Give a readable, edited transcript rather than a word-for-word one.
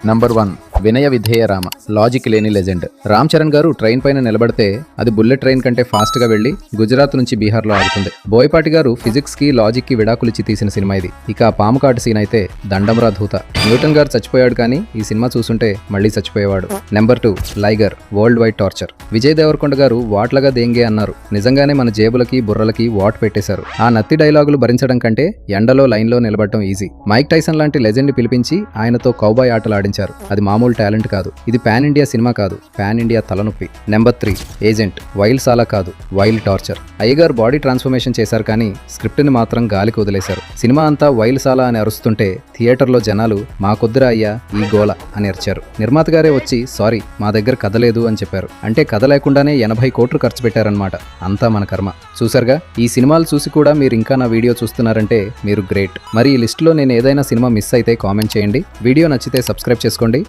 Number 1 Vinaya Vidheya Rama. Logic లేని legend. Ram Charan గారు train పైన నిలబడితే అది బుల్లెట్ ట్రైన్ కంటే ఫాస్ట్ గా వెళ్లి గుజరాత్ నుంచి బీహార్ లో ఆగుతుంది. బోయపాటి గారు ఫిజిక్స్ కి లాజిక్ కి విడాకులిచ్చి తీసిన సినిమా ఇది. ఇక ఆ పాము కాటు సీన్ అయితే దండంరా ధూత. న్యూటన్ గారు చచ్చిపోయాడు కానీ ఈ సినిమా చూసుంటే మళ్లీ చచ్చిపోయేవాడు. Number 2 Liger. World wide torture. Vijay Deverakonda garu వాట్లగా దేంగే అన్నారు. నిజంగానే మన జేబులకి బుర్రలకి వాట్ పెట్టేశారు. ఆ నత్తి డైలాగులు భరించడం కంటే ఎండలో లైన్ లో నిలబడటం ఈజీ. మైక్ టైసన్ లాంటి లెజెండ్ ని పిలిపించి ఆయనతో కౌబాయ్ ఆటలు ఆడించారు. అది మామూలు టాలెంట్ కాదు. ఇది పాన్ ఇండియా సినిమా కాదు, పాన్ ఇండియా తలనొప్పి. Number 3 agent. వైల్డ్ సాలా కాదు, వైల్డ్ టార్చర్. అయ్యగారు బాడీ ట్రాన్స్ఫర్మేషన్ చేశారు కానీ స్క్రిప్ట్ ని మాత్రం గాలికి వదిలేశారు. సినిమా అంతా వైల్డ్ సాలా అని అరుస్తుంటే థియేటర్లో జనాలు మా కొద్దిరా అయ్యా ఈ గోల అని అరిచారు. నిర్మాత గారే వచ్చి సారీ మా దగ్గర కథ లేదు అని చెప్పారు. అంటే కథ లేకుండానే 80 కోట్లు ఖర్చు పెట్టారన్నమాట. అంతా మన కర్మ. చూసారుగా, ఈ సినిమాలు చూసి కూడా మీరు ఇంకా నా వీడియో చూస్తున్నారంటే మీరు గ్రేట్. మరి ఈ లిస్టులో నేను ఏదైనా సినిమా మిస్ అయితే కామెంట్ చేయండి. వీడియో నచ్చితే సబ్స్క్రైబ్ చేసుకోండి.